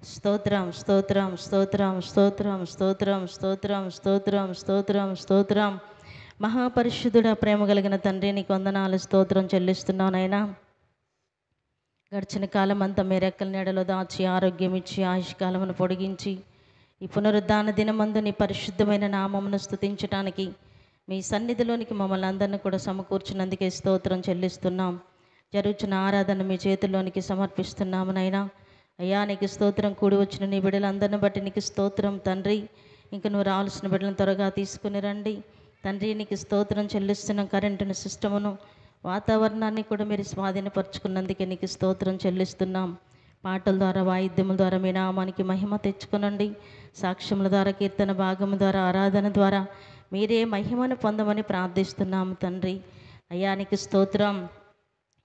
స్తోత్రం స్తోత్రం స్తోత్రం స్తోత్రం స్తోత్రం స్తోత్రం స్తోత్రం స్తోత్రం స్తోత్రం. మహాపరిశుద్ధుడ, ప్రేమ కలిగిన తండ్రి, నీకు వందనాలు, స్తోత్రం చెల్లిస్తున్నావు నాయనా. గడిచిన కాలం అంతా మీ రెక్కల నీడలో దాచి ఆరోగ్యం ఇచ్చి ఆయుష్కాలమును పొడిగించి ఈ పునరుద్ధాన దినమందు నీ పరిశుద్ధమైన నామమును స్తుతించడానికి మీ సన్నిధిలోనికి మమ్మల్ని అందరినీ కూడా సమకూర్చినందుకే స్తోత్రం చెల్లిస్తున్నాం. జరుగుతున్న ఆరాధన మీ చేతుల్లోనికి సమర్పిస్తున్నాము నైనా. అయ్యా, నీకు స్తోత్రం. కూడి వచ్చిన నీ బిడ్డలందరిని బట్టి నీకు స్తోత్రం తండ్రి. ఇంక నువ్వు రావాల్సిన బిడ్డలను త్వరగా తీసుకుని రండి తండ్రి. నీకు స్తోత్రం చెల్లిస్తున్నాం. కరెంటును, సిస్టమును, వాతావరణాన్ని కూడా మీరు స్వాధీనపరుచుకున్నందుకే నీకు స్తోత్రం చెల్లిస్తున్నాం. పాటల ద్వారా, వాయిద్యముల ద్వారా మీ నామానికి మహిమ తెచ్చుకునండి. సాక్ష్యముల ద్వారా, కీర్తన భాగము ద్వారా, ఆరాధన ద్వారా మీరే మహిమను పొందమని ప్రార్థిస్తున్నాము తండ్రి. అయ్యా, నీకు స్తోత్రం.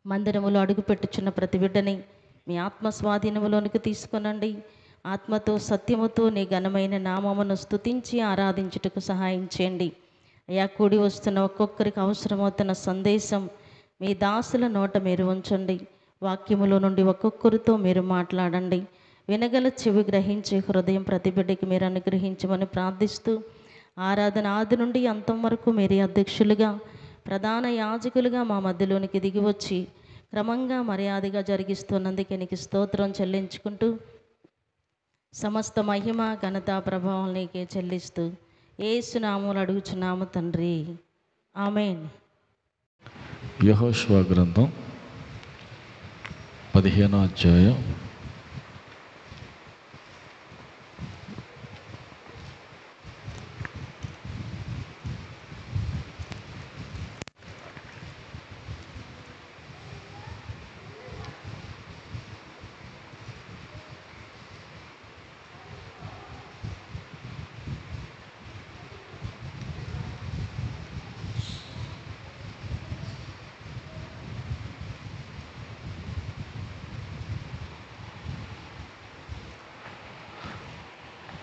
మందిరములో అడుగుపెట్టుచున్న ప్రతి బిడ్డని మీ ఆత్మ స్వాధీనములోనికి తీసుకునండి. ఆత్మతో, సత్యముతో నీ ఘనమైన నామమును స్తుతించి ఆరాధించుటకు సహాయం చేయండి. అయ్యా, కూడి వస్తున్న ఒక్కొక్కరికి అవసరమవుతున్న సందేశం మీ దాసుల నోట మీరు ఉంచండి. వాక్యములో నుండి ఒక్కొక్కరితో మీరు మాట్లాడండి. వినగల చెవి, గ్రహించే హృదయం ప్రతి బిడ్డకి మీరు అనుగ్రహించమని ప్రార్థిస్తూ, ఆరాధన ఆది నుండి అంతం వరకు మీరే అధ్యక్షులుగా, ప్రధాన యాజకులుగా మా మధ్యలోనికి దిగి వచ్చి క్రమంగా మర్యాదగా జరిగిస్తున్నందుకే నీకు స్తోత్రం చెల్లించుకుంటూ, సమస్త మహిమ, ఘనత, ప్రభావం నీకే చెల్లిస్తూ యేసు నామములో అడుగుచున్నాము తండ్రి, ఆమేన్. యెహోషువ గ్రంథం 15వ అధ్యాయం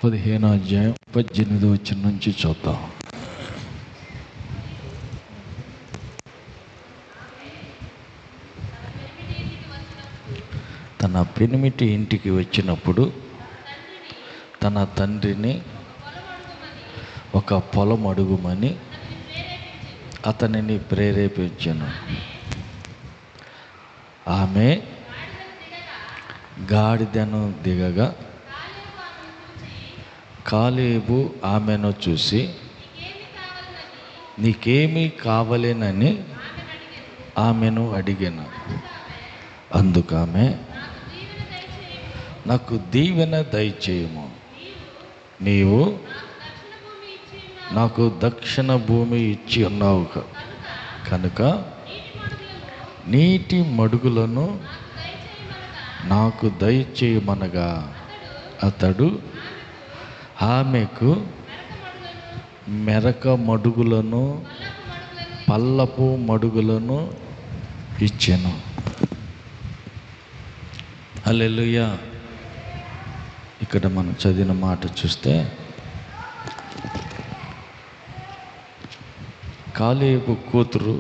15వ అధ్యాయం 18వ వచనం నుంచి చూద్దాం. తన పెనిమిటి ఇంటికి వచ్చినప్పుడు తన తండ్రిని ఒక పొలం అడుగుమని అతనిని ప్రేరేపించెను. ఆమె గాడిదను దిగగా కాలేబు ఆమెను చూసి, నీకేమీ కావలేనని ఆమెను అడిగాను. అందుకామె, నాకు దీవెన దయచేయము. నీవు నాకు దక్షిణ భూమి ఇచ్చి ఉన్నావు కనుక నీటి మడుగులను నాకు దయచేయమనగా అతడు ఆమెకు మెరక మడుగులను, పల్లపు మడుగులను ఇచ్చెను. హల్లెలూయా. ఇక్కడ మనం చదివిన మాట చూస్తే, కాలేబు కూతురు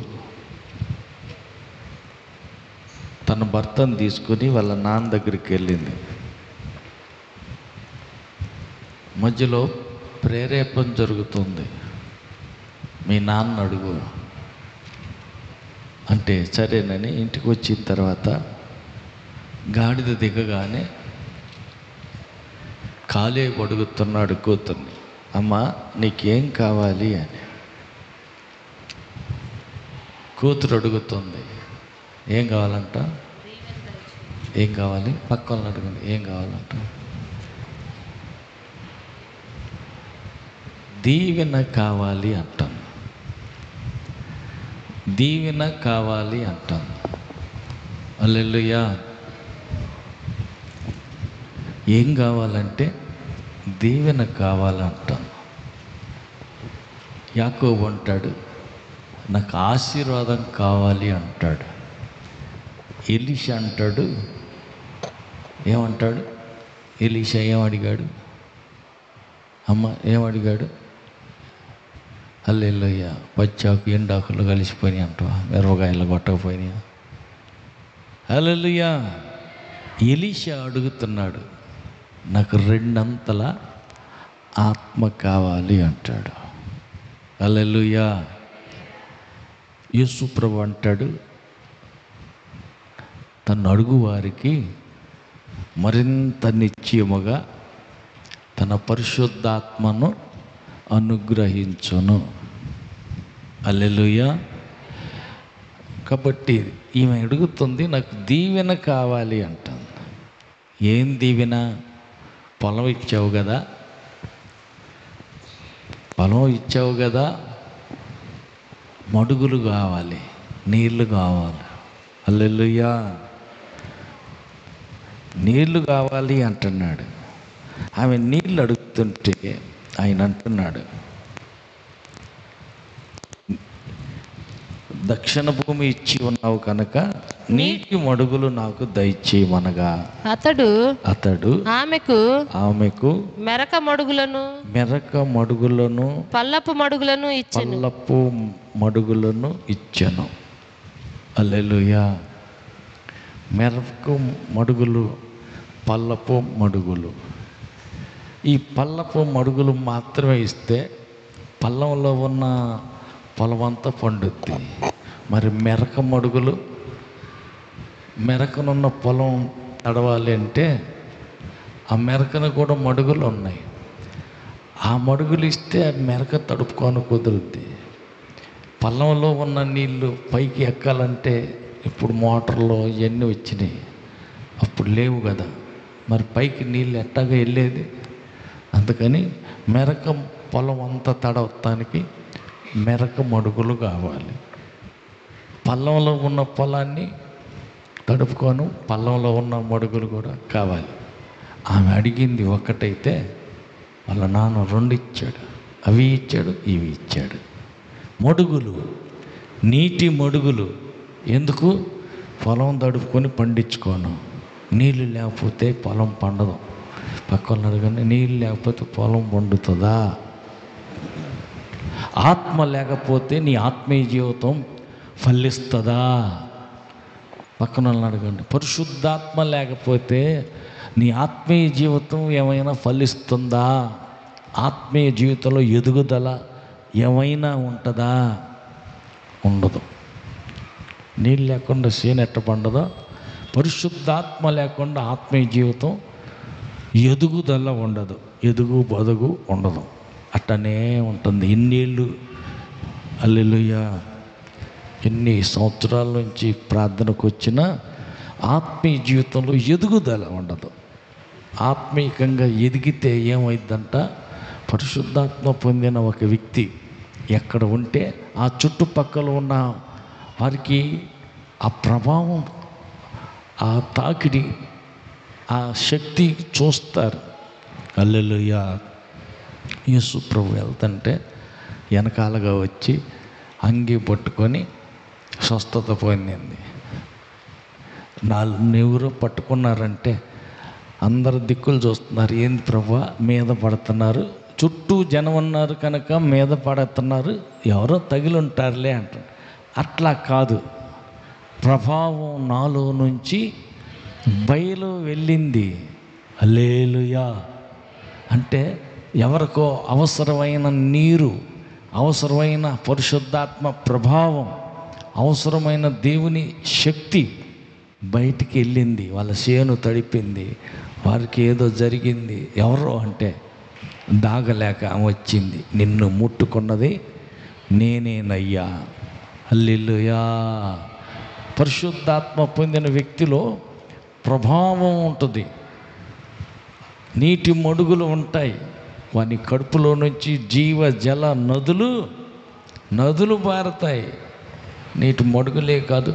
తన భర్తను తీసుకుని వాళ్ళ నాన్న దగ్గరికి వెళ్ళింది. మధ్యలో ప్రేరేపణ జరుగుతుంది. మీ నాన్న అడుగు అంటే సరేనని ఇంటికి వచ్చిన తర్వాత గాడిద దిగగానే కాలేబు అడుగుతున్నాడు కూతుర్ని, అమ్మ నీకేం కావాలి అని. కూతురు అడుగుతుంది, ఏం కావాలంట? ఏం కావాలి? పక్క వాళ్ళని అడుగుంది, ఏం కావాలంట? దీవెన కావాలి అంటాను. దీవెన కావాలి అంటాను. హల్లెలూయా. ఏం కావాలంటే దీవెన కావాలంటాను. యాకోబు అంటాడు, నాకు ఆశీర్వాదం కావాలి అంటాడు. ఎలీషా అంటాడు, ఏమంటాడు? ఎలీషా ఏమడిగాడు? అమ్మ ఏమడిగాడు? హల్లెలూయా. పచ్చాకు ఎండాకులు కలిసిపోయినాయి అంటావా? మిరపకాయలు కొట్టకపోయినాయా? హల్లెలూయా. ఎలీషా అడుగుతున్నాడు, నాకు రెండంతల ఆత్మ కావాలి అంటాడు. హల్లెలూయా. యేసు ప్రభు అంటాడు, తను అడుగు వారికి మరింత నిశ్చయముగా తన పరిశుద్ధాత్మను అనుగ్రహించును. హల్లెలూయా. కాబట్టి ఈమె అడుగుతుంది, నాకు దీవెన కావాలి అంటుంది. ఏం దీవెన? పొలం ఇచ్చావు కదా, పొలం ఇచ్చావు కదా, మడుగులు కావాలి, నీళ్లు కావాలి. హల్లెలూయా. నీళ్లు కావాలి అంటున్నాడు. ఆమె నీళ్ళు అడుగుతుంటే ఆయన అంటున్నాడు, దక్షిణ భూమి ఇచ్చి ఉన్నావు కనుక నీటి మడుగులు నాకు దయచేయమనగా అతడు ఆమెకు మెరక మడుగులను పల్లపు మడుగులను ఇచ్చెను. హల్లెలూయా. మెరక మడుగులు, పల్లపు మడుగులు. ఈ పల్లపు మడుగులు మాత్రమే ఇస్తే పల్లంలో ఉన్న పొలమంతా పండుద్ది. మరి మెరక మడుగులు, మెరకనున్న పొలం తడవాలి అంటే ఆ మెరకను కూడా మడుగులు ఉన్నాయి. ఆ మడుగులు ఇస్తే ఆ మెరక తడుపుకొని కుదురుద్ది. పల్లంలో ఉన్న నీళ్ళు పైకి ఎక్కాలంటే ఇప్పుడు మోటార్లో ఇవన్నీ వచ్చినాయి, అప్పుడు లేవు కదా. మరి పైకి నీళ్ళు ఎట్టాగా వెళ్ళేది? అందుకని మెరక పొలం అంతా తడవటానికి మెరక మడుగులు కావాలి. పల్లంలో ఉన్న పొలాన్ని తడుపుకోను పల్లంలో ఉన్న మడుగులు కూడా కావాలి. ఆమె అడిగింది ఒకటైతే వాళ్ళ నాన్న రెండు ఇచ్చాడు. అవి ఇచ్చాడు, ఇవి ఇచ్చాడు. మడుగులు, నీటి మడుగులు. ఎందుకు? పొలం తడుపుకొని పండించుకోను. నీళ్ళు లేకపోతే పొలం పండదు. పక్కన అడగండి, నీళ్ళు లేకపోతే పొలం పండుతుందా? ఆత్మ లేకపోతే నీ ఆత్మీయ జీవితం ఫలిస్తుందా? పక్కన అడగండి, పరిశుద్ధాత్మ లేకపోతే నీ ఆత్మీయ జీవితం ఏమైనా ఫలిస్తుందా? ఆత్మీయ జీవితంలో ఎదుగుదల ఏమైనా ఉంటుందా? ఉండదు. నీళ్ళు లేకుండా సేను ఎట్ట పండదో, పరిశుద్ధాత్మ లేకుండా ఆత్మీయ జీవితం ఎదుగుదల ఉండదు, ఎదుగు బదుగు ఉండదు, అట్టనే ఉంటుంది. ఇన్నేళ్ళు, హల్లెలూయా, ఎన్ని సంవత్సరాల నుంచి ప్రార్థనకు వచ్చినా ఆత్మీయ జీవితంలో ఎదుగుదల ఉండదు. ఆత్మీయంగా ఎదిగితే ఏమైందంట, పరిశుద్ధాత్మ పొందిన ఒక వ్యక్తి ఎక్కడ ఉంటే ఆ చుట్టుపక్కల ఉన్న వారికి ఆ ప్రభావం, ఆ తాకిడి, ఆ శక్తి చూస్తారు. హల్లెలూయా. యేసు ప్రభు వెళ్తుంటే వెనకాలగా వచ్చి అంగి పట్టుకొని స్వస్థత పొందింది. ఎవరో పట్టుకున్నారంటే అందరు దిక్కులు చూస్తున్నారు. ఏంది ప్రభు మీద పడుతున్నారు, చుట్టూ జనం ఉన్నారు కనుక మీద పడుతున్నారు, ఎవరో తగిలి ఉంటారులే అంటారు. అట్లా కాదు, ప్రభావం నాలో నుంచి బయలు వెళ్ళింది. హల్లెలూయా. అంటే ఎవరికో అవసరమైన నీరు, అవసరమైన పరిశుద్ధాత్మ ప్రభావం, అవసరమైన దేవుని శక్తి బయటికి వెళ్ళింది. వాళ్ళ చేను తడిపింది, వారికి ఏదో జరిగింది. ఎవరో అంటే దాగలేక వచ్చింది, నిన్ను ముట్టుకున్నది నేనేనయ్యా. హల్లెలూయా. పరిశుద్ధాత్మ పొందిన వ్యక్తిలో ప్రభావం ఉంటుంది. నీటి మడుగులు ఉంటాయి, వాని కడుపులో నుంచి జీవ జల నదులు పారుతాయి. నీటి మడుగులే కాదు,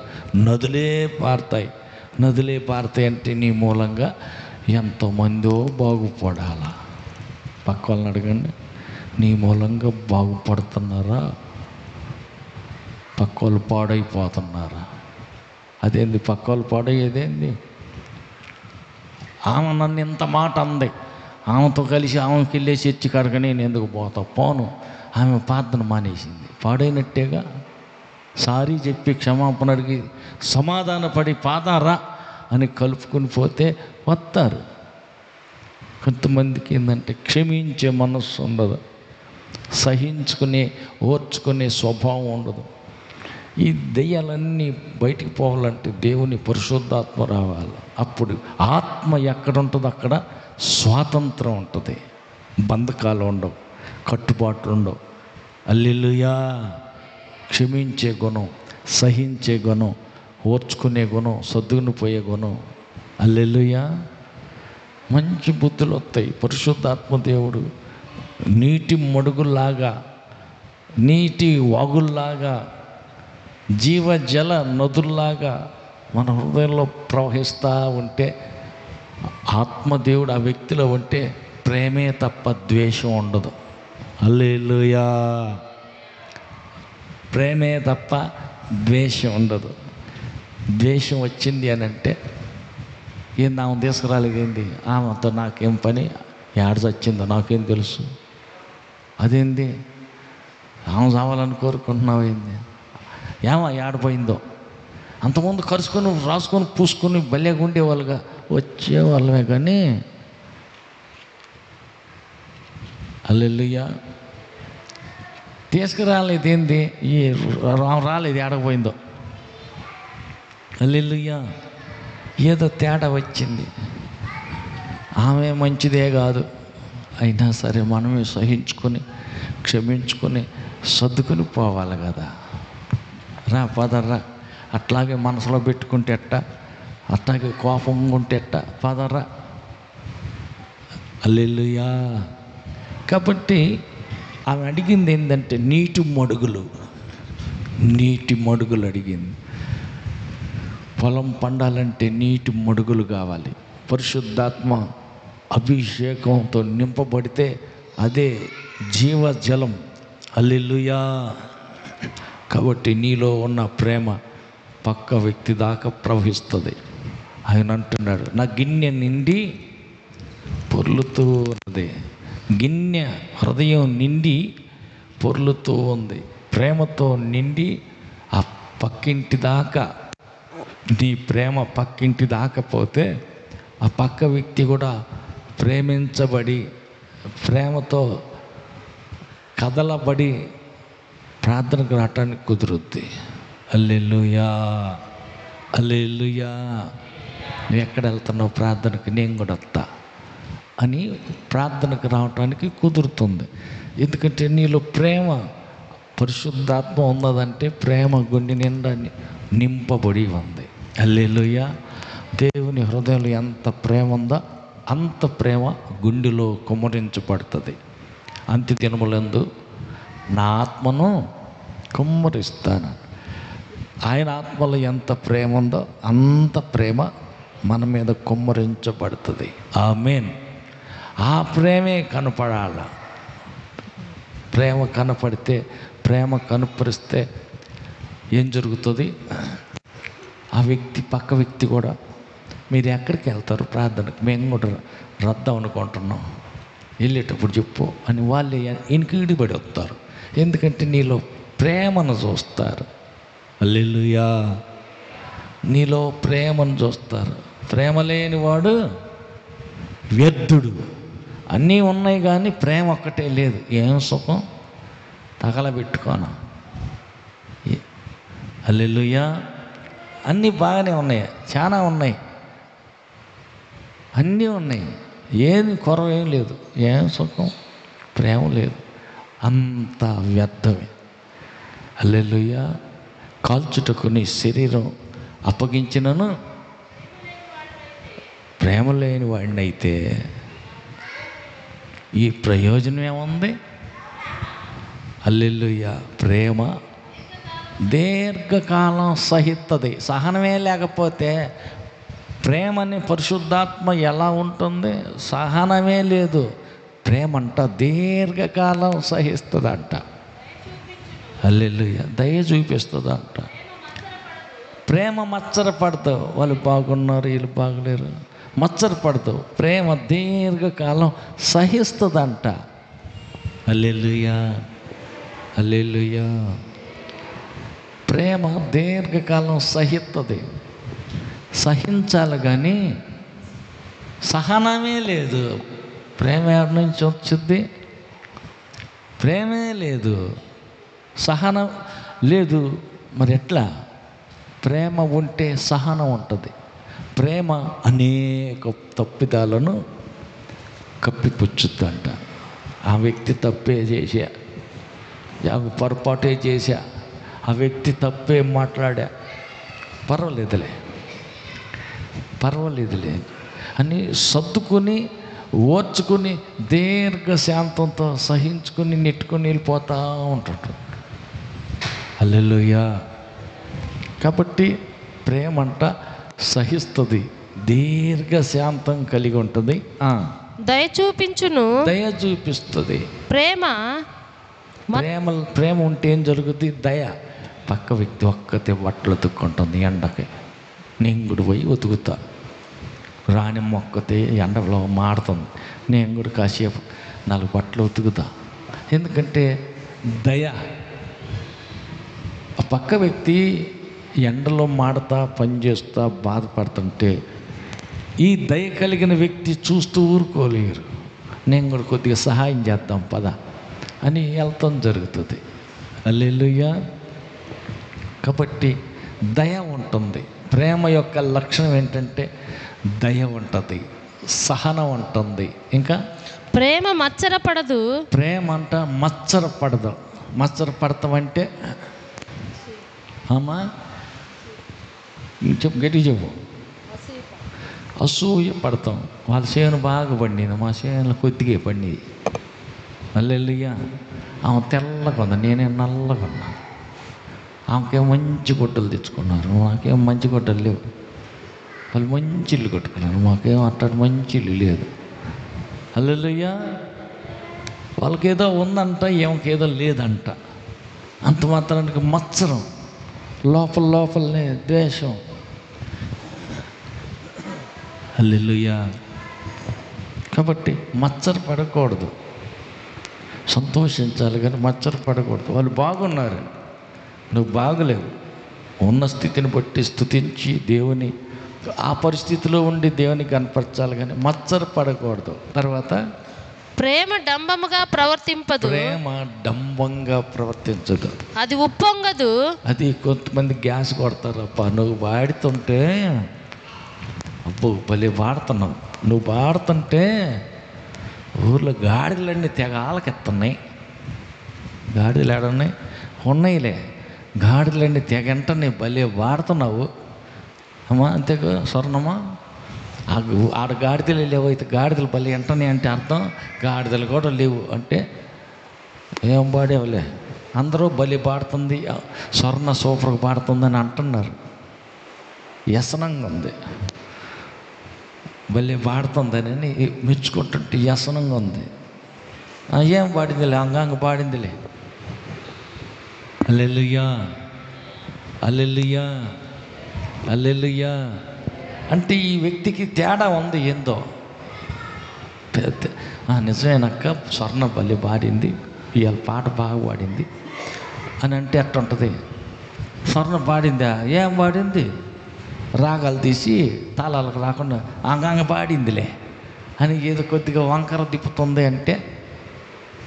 నదులే పారుతాయి. నదులే పారుతాయి అంటే నీ మూలంగా ఎంతోమందో బాగుపడాలా. పక్క వాళ్ళని అడగండి, నీ మూలంగా బాగుపడుతున్నారా? పక్క వాళ్ళు పాడైపోతున్నారా? అదేంది పక్క వాళ్ళు పాడయ్యేదేంది? ఆమె నన్ను ఇంత మాట అంది, ఆమెతో కలిసి ఆమెకి వెళ్ళే చర్చి కాడక నేను ఎందుకు పోను. ఆమె ప్రార్థన మానేసింది, పాడైనట్టేగా. సారీ చెప్పి క్షమాపణ అడిగి సమాధానపడి పాదారా అని కలుపుకుని పోతే వస్తారు. కొంతమందికి ఏంటంటే క్షమించే మనస్సు ఉండదు, సహించుకునే ఓర్చుకునే స్వభావం ఉండదు. ఈ దెయ్యాలన్నీ బయటికి పోవాలంటే దేవుని పరిశుద్ధాత్మ రావాలి. అప్పుడు ఆత్మ ఎక్కడ ఉంటుందో అక్కడ స్వాతంత్రం ఉంటుంది, బంధకాలు ఉండవు, కట్టుబాట్లు ఉండవు. హల్లెలూయా. క్షమించే గుణం, సహించే గుణం, ఓర్చుకునే గుణం, సర్దుకుని పోయే గుణం. హల్లెలూయా. మంచి బుద్ధులు వస్తాయి. పరిశుద్ధాత్మ దేవుడు నీటి మడుగుల్లాగా, నీటి వాగుల్లాగా, జీవజల నదుల్లాగా మన హృదయంలో ప్రవహిస్తూ ఉంటే, ఆత్మదేవుడు ఆ వ్యక్తిలో ఉంటే ప్రేమే తప్ప ద్వేషం ఉండదు. హల్లెలూయా. ప్రేమే తప్ప ద్వేషం ఉండదు. ద్వేషం వచ్చింది అని అంటే ఏంది, ఆమె తీసుకురాలేదేంది, ఆమెతో నాకేం పని, ఏడ చచ్చిందో నాకేం తెలుసు, అదేంది ఆమె చావాలని కోరుకుంటున్నావు, ఏంది ఏమో ఏడపోయిందో. అంతకుముందు కరుచుకొని రాసుకొని పూసుకొని భలేగా ఉండేవాళ్ళుగా వచ్చేవాళ్ళమే కానీ. హల్లెలూయా. తీసుకురాలేదు ఏంది, ఈ రాలేదు, ఏడకపోయిందో. హల్లెలూయా. ఏదో తేడా వచ్చింది. ఆమె మంచిదే కాదు, అయినా సరే మనమే సహించుకొని క్షమించుకొని సర్దుకొని పోవాలి కదా. రా పదర్రా, అట్లాగే మనసులో పెట్టుకుంటే ఎట్ట, అట్లాగే కోపంగా ఉంటే ఎట్ట, పదర్రా. హల్లెలూయా. కాబట్టి ఆమె అడిగింది ఏంటంటే నీటి మడుగులు అడిగింది. పొలం పండాలంటే నీటి మడుగులు కావాలి. పరిశుద్ధాత్మ అభిషేకంతో నింపబడితే అదే జీవజలం. హల్లెలూయా. కాబట్టి నీలో ఉన్న ప్రేమ పక్క వ్యక్తి దాకా ప్రవహిస్తుంది. ఆయన అంటున్నాడు, నా గిన్నె నిండి పొర్లుతూ ఉన్నది. గిన్నె హృదయం నిండి పొర్లుతూ ఉంది, ప్రేమతో నిండి ఆ పక్కింటి దాకా. నీ ప్రేమ పక్కింటి దాకా పోతే ఆ పక్క వ్యక్తి కూడా ప్రేమించబడి ప్రేమతో కదలబడి ప్రార్థనకు రావటానికి కుదురుద్ది. హల్లెలూయా. హల్లెలూయా. నువ్వు ఎక్కడ వెళ్తున్నావు ప్రార్థనకు, నేను కూడా వస్తా అని ప్రార్థనకు రావటానికి కుదురుతుంది. ఎందుకంటే నీలో ప్రేమ, పరిశుద్ధాత్మ ఉన్నదంటే ప్రేమ గుండె నిండా నింపబడి ఉంది. హల్లెలూయా. దేవుని హృదయంలో ఎంత ప్రేమ ఉందో అంత ప్రేమ గుండెలో కుమ్మరించబడుతుంది. అంత్య దినములందు నా ఆత్మను కుమ్మరిస్తాను. ఆయన ఆత్మలో ఎంత ప్రేమ ఉందో అంత ప్రేమ మన మీద కుమ్మరించబడుతుంది. ఆమేన్. ఆ ప్రేమే కనపడాల. ప్రేమ కనపడితే, ప్రేమ కనపరిస్తే ఏం జరుగుతుంది? ఆ వ్యక్తి పక్క వ్యక్తి కూడా, మీరు ఎక్కడికి వెళ్తారు ప్రార్థనకు, మేము కూడా రద్దాం అనుకుంటున్నాం, వెళ్ళేటప్పుడు చెప్పు అని వాళ్ళు ఇనికిడిపడి వస్తారు. ఎందుకంటే నీలో ప్రేమను చూస్తారు. హల్లెలూయా. నీలో ప్రేమను చూస్తారు. ప్రేమ లేనివాడు వ్యర్థుడు. అన్నీ ఉన్నాయి కానీ ప్రేమ ఒక్కటే లేదు. ఏం సుఖం తగలబెట్టుకోను. హల్లెలూయా. అన్నీ బాగానే ఉన్నాయి, చాలా ఉన్నాయి, అన్నీ ఉన్నాయి, ఏది కొరవ ఏం లేదు. ఏం సుఖం, ప్రేమ లేదు, అంత వ్యర్థమే. హల్లెలూయా. కాల్చుటకు నీ శరీరం అప్పగించినను ప్రేమ లేని వాడిని అయితే ఈ ప్రయోజనం ఏముంది? హల్లెలూయా. ప్రేమ దీర్ఘకాలం సహిస్తుంది. సహనమే లేకపోతే ప్రేమని పరిశుద్ధాత్మ ఎలా ఉంటుంది? సహనమే లేదు. ప్రేమ అంట దీర్ఘకాలం సహిస్తుందంట. హల్లెలూయా. దయ చూపిస్తుందంట. ప్రేమ మచ్చర పడతావు, వాళ్ళు బాగున్నారు వీళ్ళు బాగలేరు, మచ్చర పడతావు. ప్రేమ దీర్ఘకాలం సహిస్తుందంట. హల్లెలూయా. హల్లెలూయా. ప్రేమ దీర్ఘకాలం సహిస్తుంది. సహించాలి కానీ సహనమే లేదు. ప్రేమ ఎవరి నుంచి వచ్చింది? ప్రేమే లేదు, సహనం లేదు. మరి ఎట్లా? ప్రేమ ఉంటే సహనం ఉంటుంది. ప్రేమ అనేక తప్పిదాలను కప్పిపుచ్చుద్దంట. ఆ వ్యక్తి తప్పే చేశా, పొరపాటే చేశా, ఆ వ్యక్తి తప్పే మాట్లాడా, పర్వాలేదులే అని సర్దుకుని ఓర్చుకుని దీర్ఘశాంతంతో సహించుకుని నెట్టుకుని వెళ్ళిపోతూ ఉంటాడు. హల్లెలూయా. కాబట్టి ప్రేమంట సహిస్తుంది, దీర్ఘశాంతం కలిగి ఉంటుంది, దయ చూపిస్తుంది. ప్రేమ ఉంటే ఏం జరుగుతుంది? దయ. పక్క వ్యక్తి ఒక్కతే బట్టలు ఉతుక్కుంటుంది ఎండకి, నేను కూడా పోయి ఉతుకుతా. రాణి మొక్కతే ఎండలో మాడుతుంది, నేను కూడా కాసేపు 4 బట్టలు ఉతుకుతా. ఎందుకంటే దయ. ఆ పక్క వ్యక్తి ఎండలో మాడతా పనిచేస్తా బాధపడుతుంటే ఈ దయ కలిగిన వ్యక్తి చూస్తూ ఊరుకోలేరు. నేను కూడా కొద్దిగా సహాయం చేద్దాం పద అని వెళ్తాం జరుగుతుంది. హల్లెలూయా. కాబట్టి దయ ఉంటుంది. ప్రేమ యొక్క లక్షణం ఏంటంటే దయ ఉంటుంది, సహనం ఉంటుంది. ఇంకా ప్రేమ మత్సరపడదు. ప్రేమ అంట మత్సరపడదు. మత్సరపడతామంటే అమ్మా చెప్పు, గట్టి చెప్పు. అసూయ పడతాం. వాళ్ళ చేను బాగా పండింది, మా చేనులో కొద్దిగా పండింది. హల్లెలూయా. ఆమె తెల్లగా ఉంది, నేనే నల్లగా ఉన్నా. ఆమెకేం మంచి గుడ్డలు తెచ్చుకున్నారు, మాకేం మంచి గుడ్డలు లేవు. వాళ్ళు మంచి ఇల్లు కట్టుకున్నారు, మాకేం అట్ట మంచి ఇల్లు లేదు. హల్లెలూయా. వాళ్ళకేదో ఉందంట, ఏమకేదో లేదంట. అంత మాత్రానికి మత్సరం, లోపలనే ద్వేషం. హల్లెలూయా. కాబట్టి మత్సరపడకూడదు, సంతోషించాలి కానీ మత్సరపడకూడదు. వాళ్ళు బాగున్నారు, నువ్వు బాగలేవు. ఉన్న స్థితిని బట్టి స్తుతించి దేవుని ఆ పరిస్థితిలో ఉండి దేవుని కనపరచాలి కానీ మత్సరపడకూడదు. తర్వాత ప్రేమ డంబముగా ప్రవర్తింపదు. ప్రేమ డంబంగా ప్రవర్తించదు, అది ఉప్పొంగదు. అది కొంతమంది గ్యాస్ కొడతారు. అప్ప నువ్వు వాడుతుంటే, అబ్బో భలే వాడుతున్నావు, నువ్వు వాడుతుంటే ఊర్లో గాడిదలన్నీ తెగ ఆలకెత్తున్నాయి. గాడిదలు ఏడున్నాయి? ఉన్నాయిలే. గాడిదలన్నీ తెగంటనే భలే వాడుతున్నావు అమ్మా. అంతేగా స్వర్ణమ్మా, ఆడ గాడిదలు లేవు, అయితే గాడిదలు భలే ఎంటనే అంటే అర్థం గాడిదలు కూడా లేవు అంటే ఏం పాడేవులే. అందరూ భలే పాడుతుంది, స్వర్ణ సూపర్గా పాడుతుందని అంటున్నారు. వ్యసనంగా ఉంది, భలే పాడుతుందని మెచ్చుకుంటుంటే వ్యసనంగా ఉంది. ఏం పాడిందిలే, అంగాంగ పాడిందిలే. హల్లెలూయా, హల్లెలూయా, హల్లెలూయా. అంటే ఈ వ్యక్తికి తేడా ఉంది ఏందో. నిజమేనక్క, స్వర్ణ భలే పాడింది, ఇవాళ పాట బాగా పాడింది అని అంటే అట్టుంటుంది. స్వర్ణ పాడిందా? ఏం పాడింది? రాగాలు తీసి తాళాలకు రాకుండా అంగాంగ పాడిందిలే అని ఏదో కొద్దిగా వంకర తిప్పుతుంది అంటే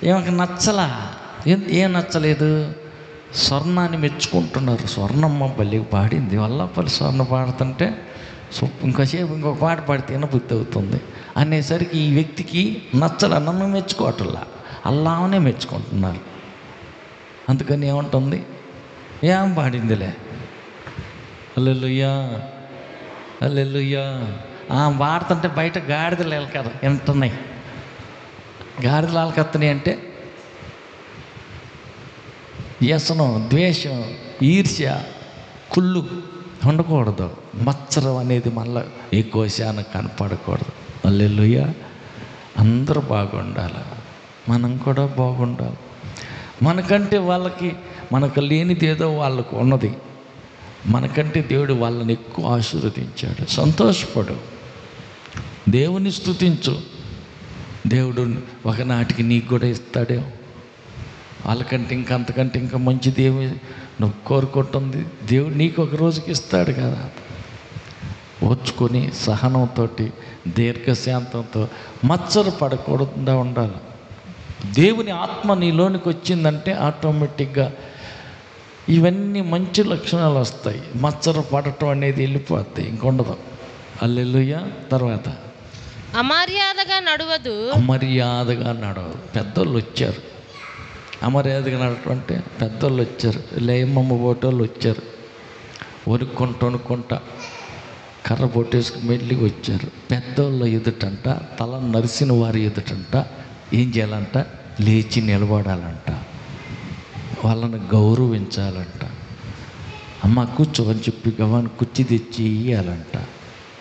ఏమకి నచ్చలా. ఏం నచ్చలేదు? స్వర్ణాన్ని మెచ్చుకుంటున్నారు. స్వర్ణమ్మ భలే పాడింది, వల్లపల్లి స్వర్ణ పాడుతుంటే ఇంకోసేపు ఇంకొక పాట పాడితే వినబుద్ధి అవుతుంది అనేసరికి ఈ వ్యక్తికి నచ్చల. నన్ను మెచ్చుకోవట్లా, అల్లానే మెచ్చుకుంటున్నారు. అందుకని ఏముంటుంది? ఏం పాడిందిలే. హల్లెలూయా, హల్లెలూయా. వాడుతుంటే బయట గాడిదలు వెళ్ళకారు వింటున్నాయి. గాడిదలు వాళ్ళకెత్తున్నాయి అంటే వ్యసనం, ద్వేషం, ఈర్ష్య, కుళ్ళు ఉండకూడదు. మత్సరం అనేది మళ్ళీ ఎక్కువ శానం కనపడకూడదు. హల్లెలూయా. అందరూ బాగుండాలి, మనం కూడా బాగుండాలి. మనకంటే మనకు లేనిది ఏదో వాళ్ళకు ఉన్నది. మనకంటే దేవుడు వాళ్ళని ఎక్కువ ఆశీర్వదించాడు. సంతోషపడు, దేవుని స్తుతించు. దేవుడు ఒకనాటికి నీకు కూడా ఇస్తాడే. వాళ్ళకంటే అంతకంటే ఇంకా మంచిది ఏమి నువ్వు కోరుకుంటుంది దేవుడు నీకు ఒక రోజుకి ఇస్తాడు కదా. ఓర్చుకొని సహనంతో దీర్ఘశాంతంతో మచ్చలు పడకూడకుండా ఉండాలి. దేవుని ఆత్మ నీలోనికి వచ్చిందంటే ఆటోమేటిక్గా ఇవన్నీ మంచి లక్షణాలు వస్తాయి. మచ్చలు పడటం అనేది వెళ్ళిపోద్ది, ఇంకొండదు. హల్లెలూయా. తర్వాత అమర్యాదగా నడవదు. అమర్యాదగా నడవదు. పెద్దోళ్ళు వచ్చారు. అమర్యాదగా నడవటం అంటే పెద్దోళ్ళు వచ్చారు, లేమమ్మ బోటోళ్ళు వచ్చారు, వణుక్కుంటా కర్ర పొట్టేసుకుని మెల్లిగా వచ్చారు. పెద్దోళ్ళ ఎదుటంట, తల నరిసిన వారి ఎదుటంట ఏం చేయాలంట? లేచి నిలబడాలంట, వాళ్ళని గౌరవించాలంట. అమ్మ కూర్చో అని చెప్పి గవాన్ని కుర్చీ తెచ్చి ఇయ్యాలంట.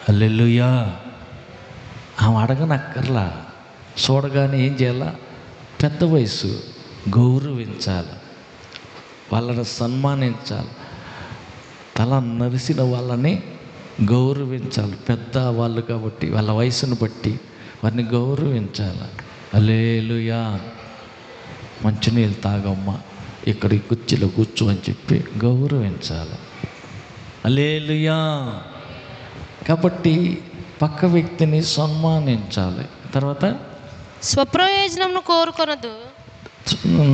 హల్లెలూయా. ఆమె అడగనక్కర్లా, చూడగానే ఏం చేయాలా? పెద్ద వయసు, గౌరవించాలి, వాళ్ళని సన్మానించాలి, తల నరిసిన వాళ్ళని గౌరవించాలి. పెద్ద వాళ్ళు కాబట్టి వాళ్ళ వయసును బట్టి వారిని గౌరవించాలి. హల్లెలూయా. మంచినీళ్ళు తాగమ్మా, ఇక్కడ ఈ కుర్చీలో కూర్చో అని చెప్పి గౌరవించాలి. హల్లెలూయా. కాబట్టి పక్క వ్యక్తిని సన్మానించాలి. తర్వాత స్వప్రయోజనం కోరుకొనదు.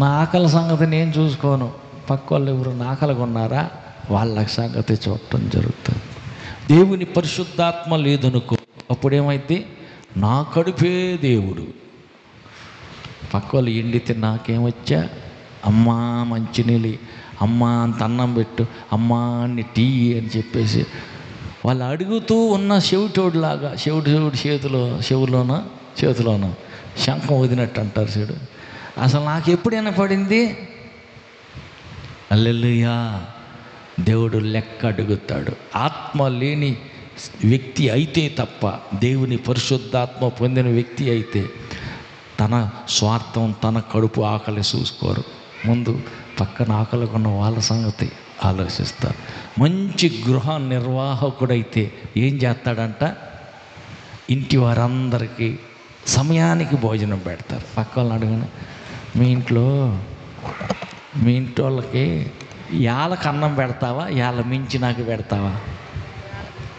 నా ఆకలి సంగతి నేను చూసుకోను, పక్క వాళ్ళు ఎవరు ఆకలిగా ఉన్నారా వాళ్ళ సంగతి చూడటం జరుగుతుంది. దేవుని పరిశుద్ధాత్మ లేదనుకో, అప్పుడేమైతే నా కడుపే దేవుడు. పక్క వాళ్ళు ఎండితే నాకేమొచ్చా? అమ్మా మంచినీళ్ళు, అమ్మా అంత అన్నం పెట్టు, అమ్మా అన్ని టీ అని చెప్పేసి వాళ్ళు అడుగుతూ ఉన్న చెవిటోడిలాగా, చేతిలోన శంఖం వదినట్టు అంటారు చూడు. అసలు నాకు ఎప్పుడైనా పడింది? హల్లెలూయా. దేవుడు లెక్క అడుగుతాడు. ఆత్మ లేని వ్యక్తి అయితే తప్ప, దేవుని పరిశుద్ధాత్మ పొందిన వ్యక్తి అయితే తన స్వార్థం, తన కడుపు ఆకలి చూసుకోరు. ముందు పక్కన ఆకలి ఉన్న వాళ్ళ సంగతి ఆలోచిస్తారు. మంచి గృహ నిర్వాహకుడైతే ఏం చేస్తాడంట? ఇంటి వారందరికీ సమయానికి భోజనం పెడతారు. పక్క వాళ్ళని అడగను, మీ ఇంట్లో వాళ్ళకి యాళ్ళకి అన్నం పెడతావా, యాళ్ళ మించి నాకు పెడతావా?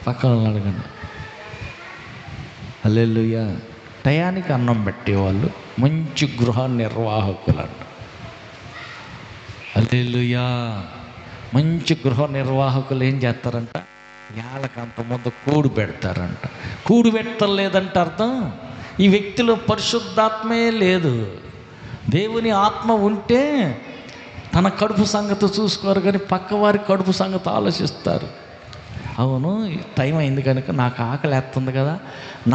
పక్క వాళ్ళని అడగండి. హల్లెలూయా. టయానికి అన్నం పెట్టేవాళ్ళు మంచి గృహ నిర్వాహకులు అంట. హల్లెలూయా. మంచి గృహ నిర్వాహకులు ఏం చేస్తారంట? యాళ్ళకి అంత ముందు కూడు పెడతారంట. కూడు పెట్టలేదంటే అర్థం ఈ వ్యక్తిలో పరిశుద్ధాత్మే లేదు. దేవుని ఆత్మ ఉంటే తన కడుపు సంగతి చూసుకోరు, కానీ పక్కవారి కడుపు సంగతి ఆలోచిస్తారు. అవును, టైం అయింది కనుక నాకు ఆకలి వేస్తుంది కదా,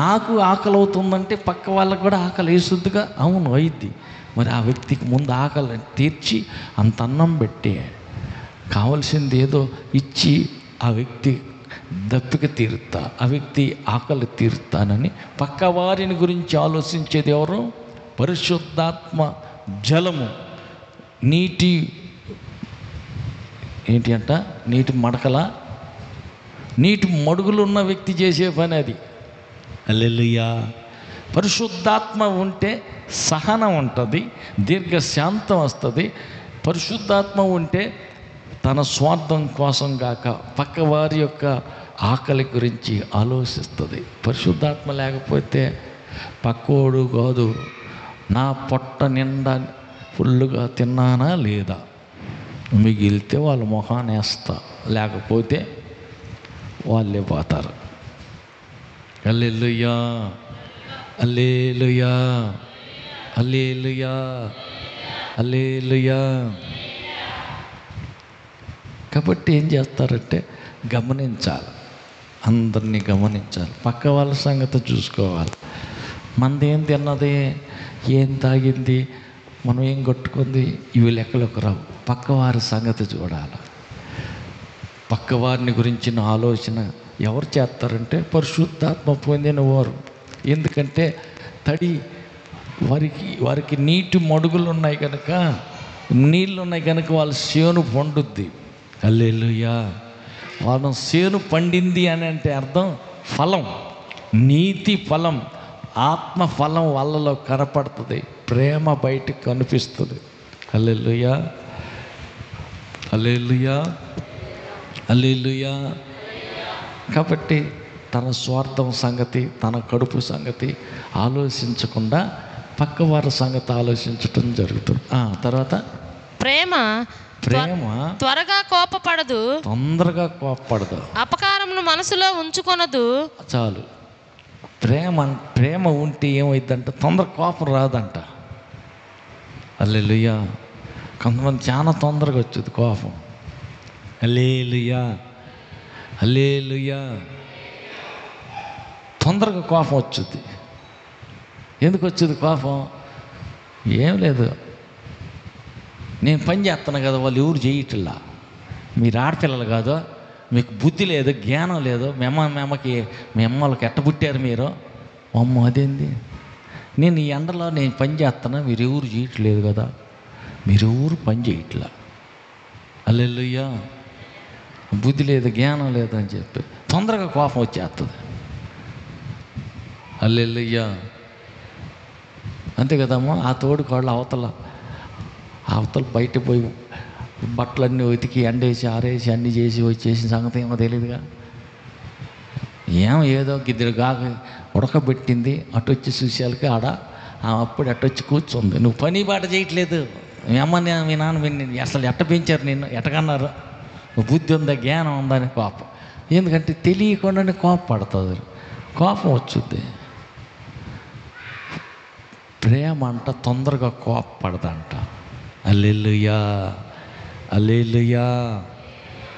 నాకు ఆకలి అవుతుందంటే పక్క వాళ్ళకు కూడా ఆకలి వేస్తుందిగా. అవును అయిద్ది. మరి ఆ వ్యక్తికి ముందు ఆకలి తీర్చి అంత అన్నం పెట్టి కావలసింది ఏదో ఇచ్చి ఆ వ్యక్తి దప్పిక తీరుతా, ఆ వ్యక్తి ఆకలి తీరుతానని పక్కవారిని గురించి ఆలోచించేది ఎవరు? పరిశుద్ధాత్మ జలము, నీటి మడుగులు ఉన్న వ్యక్తి చేసే పని అది. హల్లెలూయా. పరిశుద్ధాత్మ ఉంటే సహనం ఉంటుంది, దీర్ఘశాంతం వస్తుంది. పరిశుద్ధాత్మ ఉంటే తన స్వార్థం కోసం కాక పక్కవారి యొక్క ఆకలి గురించి ఆలోచిస్తుంది. పరిశుద్ధాత్మ లేకపోతే పక్కోడు కాదు, నా పొట్ట నిండా ఫుల్లుగా తిన్నానా లేదా, మిగిలితే వాళ్ళ మొహాన్ని వేస్తా, లేకపోతే వాళ్ళే పోతారు. హల్లెలూయా. హల్లెలూయా. హల్లెలూయా. హల్లెలూయా. కాబట్టి ఏం చేస్తారంటే గమనించాలి, అందరినీ గమనించాలి, పక్క వాళ్ళ సంగతి చూసుకోవాలి. మనదేం తిన్నది, ఏం తాగింది, మనం ఏం కొట్టుకుంది, ఇవి లెక్కలకు రావు. పక్కవారి సంగతి చూడాలి. పక్కవారిని గురించిన ఆలోచన ఎవరు చేస్తారంటే పరిశుద్ధాత్మ పొందిన వారు. ఎందుకంటే వారికి నీటి మడుగులు ఉన్నాయి కనుక, నీళ్ళు ఉన్నాయి కనుక వాళ్ళ సేను పండుద్ది. హల్లెలూయా. వాళ్ళ సేను పండింది అని అంటే అర్థం ఫలం, నీతి ఫలం, ఆత్మ ఫలం వాళ్ళలో కనపడుతుంది, ప్రేమ బయటికి కనిపిస్తుంది. హల్లెలూయా. హల్లెలూయా. హల్లెలూయా. కాబట్టి తన స్వార్థం సంగతి, తన కడుపు సంగతి ఆలోచించకుండా పక్కవారి సంగతి ఆలోచించటం జరుగుతుంది. తర్వాత ప్రేమ త్వరగా కోపపడదు, తొందరగా కోపపడదు, అపకారమును మనసులో ఉంచుకొనదు. చాలు. ప్రేమ ఉంటే ఏమైందంట, తొందర కోపం రాదంట. హల్లెలూయా. కొంతమంది చాలా తొందరగా వచ్చేది కోపం. హల్లెలూయా, హల్లెలూయా. తొందరగా కోపం వచ్చుద్ది. ఎందుకు వచ్చేది కోపం? ఏం లేదు, నేను పని చేస్తాను కదా, వాళ్ళు ఎవరు చేయట్లా. మీరు ఆడపిల్లలు కాదు, మీకు బుద్ధి లేదు, జ్ఞానం లేదు. మీ అమ్మలకి ఎట్ట పుట్టారు మీరు? అమ్మ అదేంది, నేను ఈ ఎండలో నేను పని చేస్తాను, మీరు ఎవరు చేయట్లేదు కదా, మీరు ఎవరు పని చేయట్లా. హల్లెలూయా. బుద్ధి లేదు, జ్ఞానం లేదు అని చెప్పి తొందరగా కోపం వచ్చేస్తుంది. హల్లెలూయా. అంతే కదమ్మా. ఆ తోడు కాళ్ళు అవతల బయట పోయి బట్టలన్నీ ఉతికి ఎండేసి ఆరేసి అన్నీ చేసి వచ్చేసిన సంగతి ఏమో తెలియదుగా. ఏదో గిద్దరు ఉడకబెట్టింది, అటు వచ్చి చూసేళ్ళకి అప్పుడు అట్టొచ్చి కూర్చుంది. నువ్వు పని బాట చేయట్లేదు. మీ అమ్మ మీ నాన్న అసలు ఎట్ట పెంచారు నిన్ను, ఎట్టకన్నారు? బుద్ధి ఉందా, జ్ఞానం ఉందా అని కోపం. ఎందుకంటే తెలియకుండానే కోపపడుతుంది, కోపం వచ్చుద్ది. ప్రేమ అంట తొందరగా కోపపడదంట. హల్లెలూయా, హల్లెలూయా,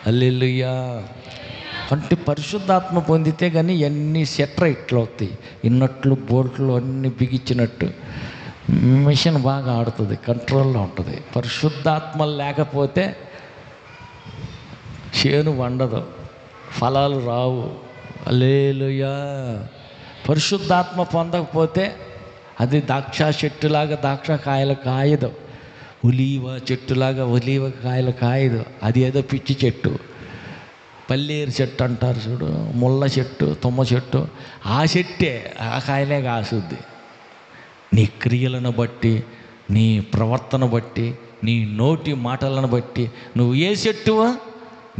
హల్లెలూయా. అంటే పరిశుద్ధాత్మ పొందితే కానీ ఇవన్నీ సెటర్ ఇట్లా అవుతాయి. ఇన్నట్లు బోల్ట్లు అన్నీ బిగించినట్టు మిషన్ బాగా ఆడుతుంది, కంట్రోల్లో ఉంటుంది. పరిశుద్ధాత్మ లేకపోతే చేను వండదు, ఫలాలు రావు. హల్లెలూయా. పరిశుద్ధాత్మ పొందకపోతే అది ద్రాక్ష చెట్టులాగా ద్రాక్ష కాయలు కాయదు, ఒలీవ చెట్టులాగా ఒలీవ కాయలు కాయదు. అది ఏదో పిచ్చి చెట్టు, పల్లేరు చెట్టు అంటారు చూడు, ముళ్ళ చెట్టు, తుమ్మ చెట్టు, ఆ చెట్టే ఆ కాయలే కాసుద్ది. నీ క్రియలను బట్టి, నీ ప్రవర్తన బట్టి, నీ నోటి మాటలను బట్టి నువ్వు ఏ చెట్టువా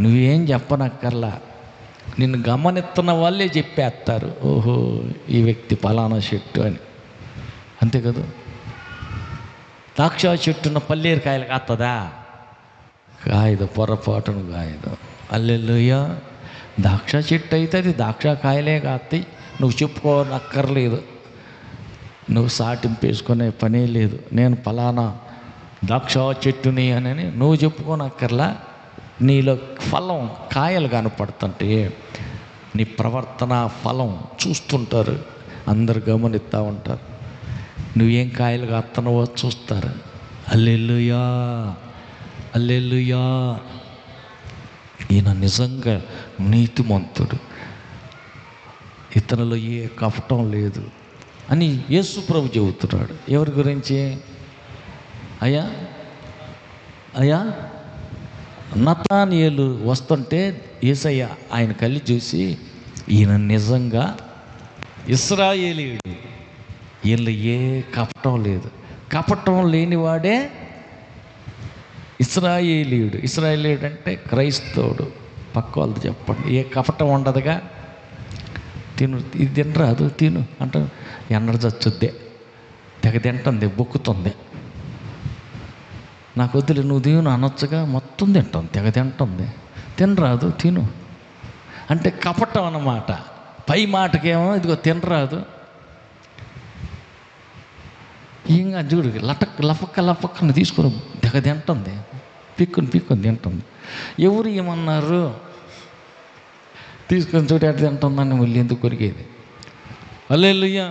నువ్వేం చెప్పనక్కర్లా. నిన్ను గమనిస్తున్న వాళ్ళే చెప్పేస్తారు, ఓహో ఈ వ్యక్తి పలానా చెట్టు అని. అంతే కదా. ద్రాక్ష చెట్టున్న పల్లేరు కాయలు కాస్తుందా? కాయదు, పొరపాటును కాయదు. హల్లెలూయా. ద్రాక్ష చెట్టు అయితే అది ద్రాక్ష కాయలే కాస్తాయి. నువ్వు చెప్పుకోనక్కర్లేదు, నువ్వు సాటింపేసుకునే పనే లేదు. నేను పలానా ద్రాక్ష చెట్టుని అని నువ్వు చెప్పుకోనక్కర్లా. నీలో ఫలం కాయలు కనపడుతుంటే నీ ప్రవర్తన ఫలం చూస్తుంటారు, అందరు గమనిస్తూ ఉంటారు. నువ్వేం కాయలు కాస్తున్నావో చూస్తారు. హల్లెలూయా, హల్లెలూయా. ఈయన నిజంగా నీతిమంతుడు, ఇతనిలో ఏ కపటం లేదు అని యేసు ప్రభు చెబుతున్నాడు. ఎవరి గురించి? అయ్యా నతానియేలు వస్తుంటే యేసయ్య ఆయన కళ్ళి చూసి, ఈయన నిజంగా ఇశ్రాయేలీయుడు, వీళ్ళు ఏ కపటం లేదు. కపటం లేనివాడే ఇశ్రాయేలీయుడు. ఇశ్రాయేలీయుడు అంటే క్రైస్తవుడు. పక్క వాళ్ళు చెప్పండి, ఏ కపటం ఉండదుగా. తిను, ఇది తినరాదు, తిను అంటే ఎన్నడ చచ్చుద్దే, తెగ తింటుంది, బొక్కుతుంది. నాకు వద్దులే నువ్వు దీవును అనొచ్చుగా, మొత్తం తింటుంది, తెగ తింటుంది. తినరాదు, తిను అంటే కపటం అన్నమాట. పై మాటకేమో ఇదిగో తినరాదు, ఇంకా చూడు లపక్కను తీసుకుని తెగ తింటుంది, పిక్కుని తింటుంది. ఎవరు ఏమన్నారు? తీసుకొని చూడు ఎట్లా తింటుందని మళ్ళీ ఎందుకు కొరికేది. హల్లెలూయా.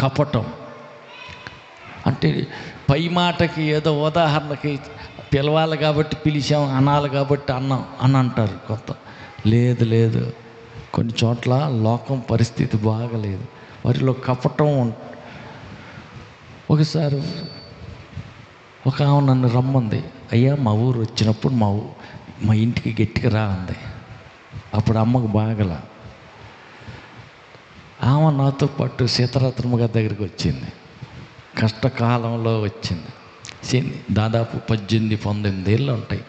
కపటం అంటే పై మాటకి ఏదో ఉదాహరణకి పిలవాలి కాబట్టి పిలిచాం, అనాలి కాబట్టి అన్నాం అని అంటారు కొత్త. లేదు, కొన్ని చోట్ల లోకం పరిస్థితి బాగలేదు, వారిలో కపటం. ఒకసారి ఒక ఆమె నన్ను రమ్మంది, అయ్యా మా ఊరు వచ్చినప్పుడు మా ఇంటికి గట్టిగా రా అంది. అప్పుడు అమ్మకు బాగల. ఆమె నాతో పాటు సీతారాత్రమ్మ గారి దగ్గరికి వచ్చింది. కష్టకాలంలో వచ్చింది. దాదాపు 18-19 ఏళ్ళు ఉంటాయి.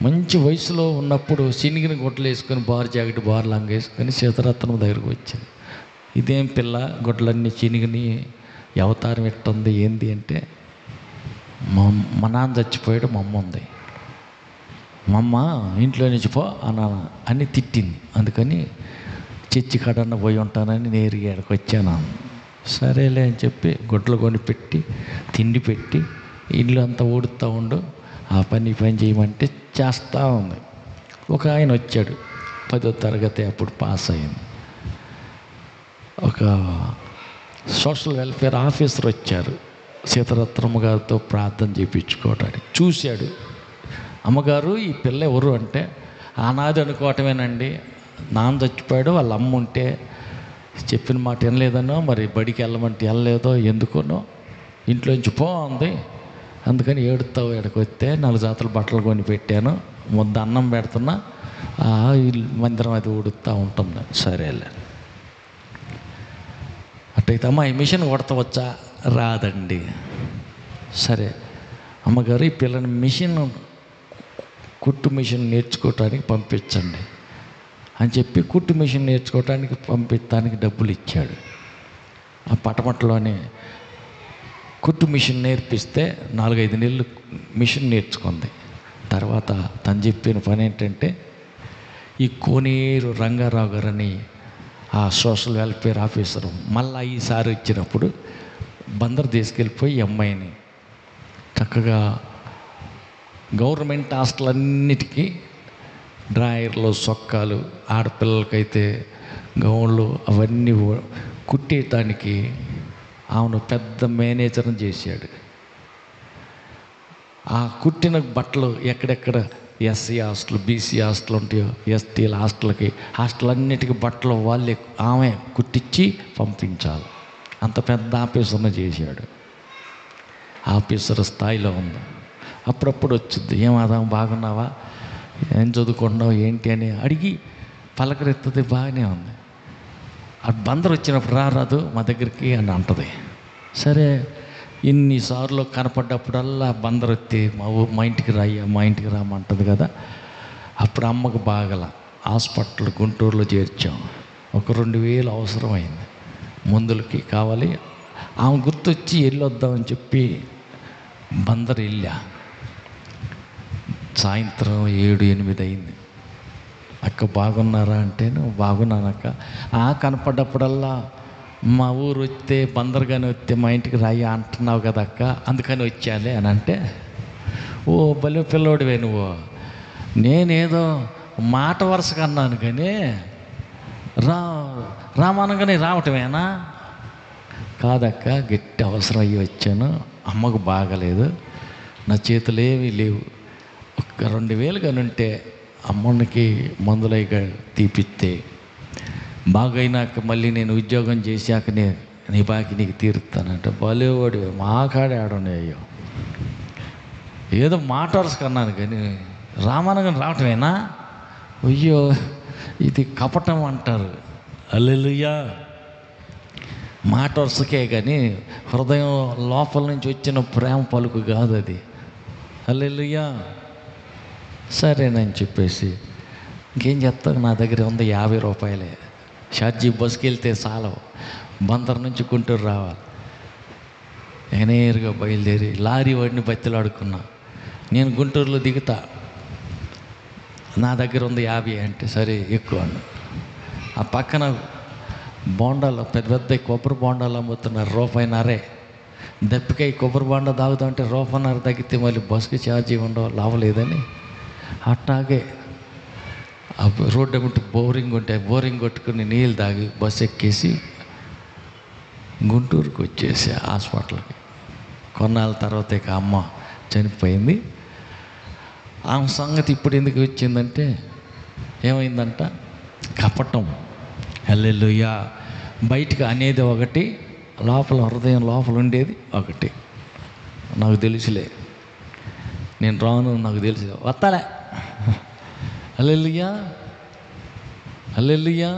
మంచి వయసులో ఉన్నప్పుడు చినిగిన గుడ్డలు వేసుకొని బారు జాకెట్ బారు లంగ వేసుకొని సీతారత్నం దగ్గరకు వచ్చింది. ఇదేం పిల్ల గుడ్డలన్నీ చినిగిని అవతారం ఎట్టుంది ఏంది అంటే, మా నాన్న చచ్చిపోయాడు, మా అమ్మ ఉంది, మా అమ్మ ఇంట్లో నుంచి పో అని తిట్టింది. అందుకని చర్చి కాడన్న పోయి ఉంటానని నేరుగా ఇక్కడికి వచ్చాను. సరేలే అని చెప్పి గుడ్డలు కొని పెట్టి తిండి పెట్టి ఇల్లు అంతా ఊడుతూ ఉండు, ఆ పని చేయమంటే చేస్తూ ఉంది. ఒక ఆయన వచ్చాడు, 10వ తరగతి అప్పుడు పాస్ అయింది. ఒక సోషల్ వెల్ఫేర్ ఆఫీసర్ వచ్చారు సీతారత్నమ్మ గారితో ప్రార్థన చేయించుకోవడానికి. చూశాడు, అమ్మగారు ఈ పిల్ల ఎవరు అంటే, ఆనాది అనుకోవటమేనండి, నాన్న చచ్చిపోయాడు, వాళ్ళ అమ్మ ఉంటే చెప్పిన మాట వినలేదనో, మరి బడికి వెళ్ళమంటే వెళ్ళలేదో ఎందుకునో, ఇంట్లోంచి పో అంది, అందుకని ఏడుతావు. ఎక్కడికి వస్తే 4 జాతల బట్టలు కొని పెట్టాను, ముద్ద అన్నం పెడుతున్నా, మందిరం అది ఉడుతూ ఉంటుంది. సరేలే, అట్టయితే అమ్మ ఈ మిషన్ కొడతవచ్చా? రాదండి. సరే అమ్మగారు ఈ పిల్లని కుట్టు మిషన్ నేర్చుకోవటానికి పంపించండి అని చెప్పి కుట్టు మిషన్ నేర్చుకోవటానికి పంపించడానికి డబ్బులు ఇచ్చాడు. ఆ పటమటలోనే కుట్టు మిషన్ నేర్పిస్తే 4-5 నెలలు మిషన్ నేర్చుకుంది. తర్వాత తను చెప్పిన పని ఏంటంటే, ఈ కోనేరు రంగారావు గారని ఆ సోషల్ వెల్ఫేర్ ఆఫీసరు మళ్ళీ ఈసారి వచ్చినప్పుడు బందరు తీసుకెళ్ళిపోయి ఈ అమ్మాయిని చక్కగా గవర్నమెంట్ హాస్టల్ అన్నిటికీ డ్రాయర్లు, సొక్కాలు, ఆడపిల్లలకైతే గౌన్లు అవన్నీ కుట్టేయటానికి ఆమెను పెద్ద మేనేజర్ని చేశాడు. ఆ కుట్టిన బట్టలు ఎక్కడెక్కడ ఎస్సీ హాస్టల్, బీసీ హాస్టల్ ఉంటాయో, ఎస్టీల హాస్టల్ అన్నిటికీ బట్టలు వాళ్ళే ఆమె కుట్టించి పంపించాలి. అంత పెద్ద ఆఫీసర్ని చేశాడు. ఆఫీసర్ స్థాయిలో ఉంది. అప్పుడప్పుడు వచ్చింది, ఏమాదా బాగున్నావా, ఏం చదువుకుంటున్నావు ఏంటి అని అడిగి పలకరెత్తుంది. బాగానే ఉంది. అటు బందరు వచ్చినప్పుడు రారాదు మా దగ్గరికి అని అంటది. సరే ఇన్నిసార్లు కనపడ్డప్పుడల్లా బందరు ఎత్తి మా ఇంటికి మా ఇంటికి రామంటది కదా. అప్పుడు అమ్మకు బాగల హాస్పిటల్ గుంటూరులో చేర్చాం. ఒక 2000 అవసరమైంది, మందులకి కావాలి. ఆమె గుర్తొచ్చి వెళ్ళొద్దామని చెప్పి బందరు వెళ్ళా. సాయంత్రం 7-8 అయింది. అక్క బాగున్నారా అంటే, నువ్వు బాగున్నానక్క. కనపడ్డప్పుడల్లా మా ఊరు వస్తే బందరుగానే వస్తే మా ఇంటికి రాయి అంటున్నావు కదా అక్క, అందుకని వచ్చాలే అని అంటే, ఓ భలే పిల్లోడివే నువ్వు, నేనేదో మాట వరుసగా అన్నాను కానీ రామనగానే రావటమేనా? కాదక్క, గట్టి అవసరం అయ్యి వచ్చాను, అమ్మకు బాగలేదు, నా చేతులు ఏమీ లేవు, ఒక్క 2000 కానీ ఉంటే అమ్మకి మందులైగా తీపిస్తే బాగైనాక మళ్ళీ నేను ఉద్యోగం చేశాక నీ బాకి నీకు తీరుతానంటే, భలేవాడు మా కాడే ఆడున్నాయి. అయ్యో ఏదో మాట వరుసకన్నాను కానీ రామానగం రావటమేనా? అయ్యో ఇది కపటం అంటారు. హల్లెలూయా. మాట వరుసకే కానీ హృదయం లోపల నుంచి వచ్చిన ప్రేమ పలుకు కాదు అది. హల్లెలూయా. సరేనని చెప్పేసి ఇంకేం చెప్తాను, నా దగ్గర ఉంది 50 రూపాయలే, షార్జీ బస్కి వెళ్తే చాలవు, బందర్ నుంచి గుంటూరు రావాలి. నేరుగా బయలుదేరి లారీ వాడిని బతిలాడుకున్నా, నేను గుంటూరులో దిగుతా, నా దగ్గర ఉంది 50 అంటే సరే ఎక్కువ. ఆ పక్కన బోండాలు పెద్ద పెద్ద కొబ్బరి బోండాలు అమ్ముతున్నారు, ₹1.5. దప్పికాయ కొబ్బరి బోండా తాగుతామంటే ₹1.5 తగ్గితే మళ్ళీ బస్సుకి ఛార్జీ ఉండవు, లాభలేదని అట్టాగే ఆ రోడ్డు ఏమిటి బోరింగ్ ఉంటే బోరింగ్ కొట్టుకుని నీళ్ళు తాగి బస్సు ఎక్కేసి గుంటూరుకు వచ్చేసి హాస్పిటల్కి. కొన్నాళ్ళ తర్వాత ఇక అమ్మ చనిపోయింది. ఆమె సంగతి ఇప్పుడు ఎందుకు వచ్చిందంటే, ఏమైందంట, కపటం. హల్లెలూయా. బయటికి అనేది ఒకటి, లోపల హృదయం లోపల ఉండేది ఒకటి. నాకు తెలుసులే, నేను రాను, నాకు తెలుసు, వస్తాలే. హల్లెలూయా. హల్లెలూయా.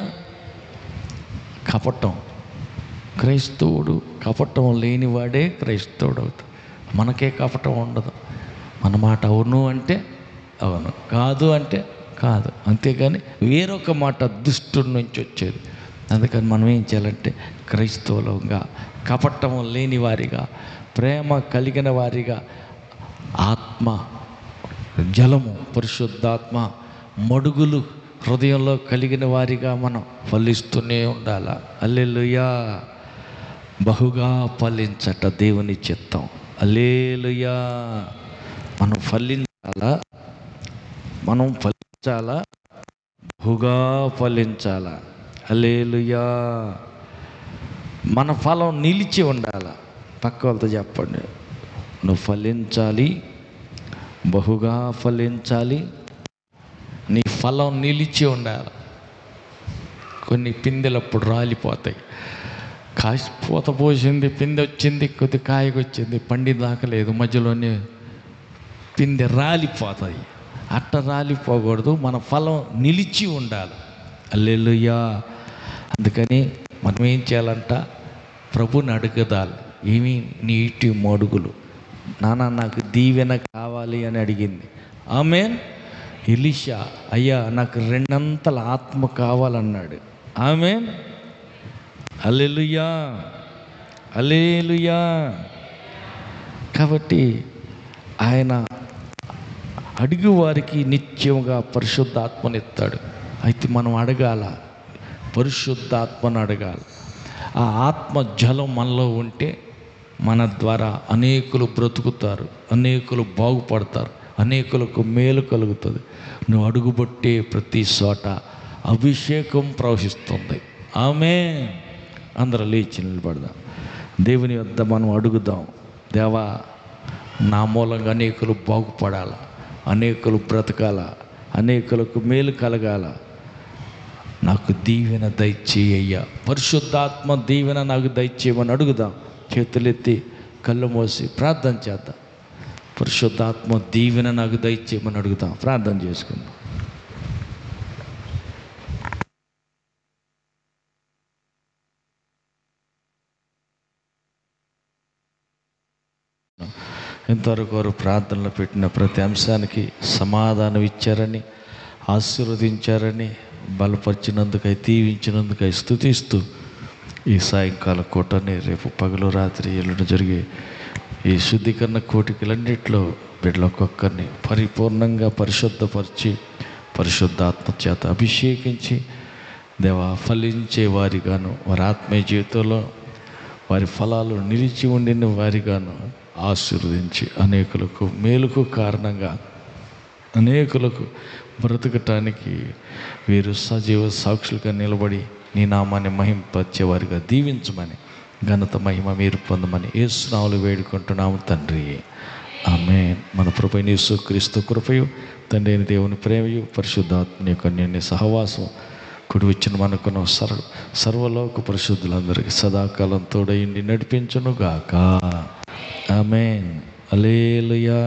కపటం. క్రైస్తవుడు కపటం లేనివాడే క్రైస్తవుడు అవుతాడు. మనకే కపటం ఉండదు. మన మాట అవును అంటే అవును. కాదు అంటే కాదు, అంతేగాని వేరొక మాట దుష్టుడి నుంచి వచ్చేది. అందుకని మనం ఏం చేయాలంటే క్రైస్తవులంగా, కపటం లేని వారిగా, ప్రేమ కలిగిన వారిగా, ఆత్మ జలము పరిశుద్ధాత్మ మడుగులు హృదయంలో కలిగిన వారిగా మనం ఫలిస్తూనే ఉండాలి. హల్లెలూయా. బహుగా ఫలించట దేవుని చిత్తం. హల్లెలూయా. మనం ఫలించాలా, బహుగా ఫలించాలా. హల్లెలూయా. మన ఫలం నిలిచి ఉండాలి. పక్క వాళ్ళతో చెప్పండి, నువ్వు ఫలించాలి, బహుగా ఫలించాలి, నీ ఫలం నిలిచి ఉండాలి. కొన్ని పిందెలప్పుడు రాలిపోతాయి. కాసి పూత పోసింది, పిందె వచ్చింది, కొద్ది కాయకు వచ్చింది, పండి దాకలేదు, మధ్యలోనే పిందె రాలిపోతాయి. అట్ట రాలిపోకూడదు, మన ఫలం నిలిచి ఉండాలి. హల్లెలూయా. అందుకని మనం ఏం చేయాలంట, ప్రభుని అడగదాలి. ఏమి నీటి మడుగులు. నాన్న నాకు దీవెన కావాలి అని అడిగింది. ఆమేన్. ఎలీషా, అయ్యా నాకు 2 అంతల ఆత్మ కావాలన్నాడు. ఆమేన్. హల్లెలూయా. హల్లెలూయా. కాబట్టి ఆయన అడిగి వారికి నిత్యముగా పరిశుద్ధాత్మనిస్తాడు. అయితే మనం అడగాల, పరిశుద్ధాత్మను అడగాలి. ఆ ఆత్మ జలం మనలో ఉంటే మన ద్వారా అనేకులు బ్రతుకుతారు, అనేకులు బాగుపడతారు, అనేకులకు మేలు కలుగుతుంది. నువ్వు అడుగుబట్టే ప్రతి చోట అభిషేకం ప్రవహిస్తుంది. ఆమేన్. అందరూ లేచి నిలబడదాం. దేవుని వద్ద మనం అడుగుదాం. దేవా, నా మూలంగా అనేకులు బాగుపడాల, అనేకులు బ్రతకాల, అనేకులకు మేలు కలగాల, నాకు దీవెన దయచేయ్యా, పరిశుద్ధాత్మ దీవెన నాకు దయచేయమని అడుగుదాం. చేతులెత్తి కళ్ళు మూసి ప్రార్థన చేద్దాం. పరిశుద్ధాత్మ దీవెన నాకు దయచేయమని అడుగుదాం. ప్రార్థన చేసుకుందాం. ఇంతవరకు వారు ప్రార్థనలో పెట్టిన ప్రతి అంశానికి సమాధానం ఇచ్చారని, ఆశీర్వదించారని, బలపరిచినందుకై, దీవించినందుకై స్తుతిస్తూ ఈ సాయంకాల కోటని రేపు పగలు రాత్రి ఎల్లుండి జరిగే ఈ శుద్ధీకరణ కోటికలన్నింటిలో బిడ్డల ఒక్కొక్కరిని పరిపూర్ణంగా పరిశుద్ధపరిచి పరిశుద్ధాత్మ చేత అభిషేకించి దేవా ఫలించే వారిగాను, వారి ఆత్మీయ జీవితంలో వారి ఫలాలు నిలిచి ఉండిన వారిగాను ఆశీర్వదించి అనేకులకు మేలుకు కారణంగా, అనేకులకు బ్రతకటానికి వీరు సజీవ సాక్షులుగా నిలబడి నీ నామాన్ని మహింపరిచేవారిగా దీవించమని, ఘనత మహిమ మీరు పొందమని యేసు నామములో వేడుకుంటున్నాము తండ్రి. ఆమేన్. మన ప్రభువైన యేసుక్రీస్తు కృపయు, తండ్రి అయిన దేవుని ప్రేమయు, పరిశుద్ధాత్మ యొక్క అన్యోన్య సహవాసం కుడి వచ్చిన మనకును సర్వలోక పరిశుద్ధులందరికీ సదాకాలం తోడయుండి నడిపించును గాక. ఆమేన్. హల్లెలూయా.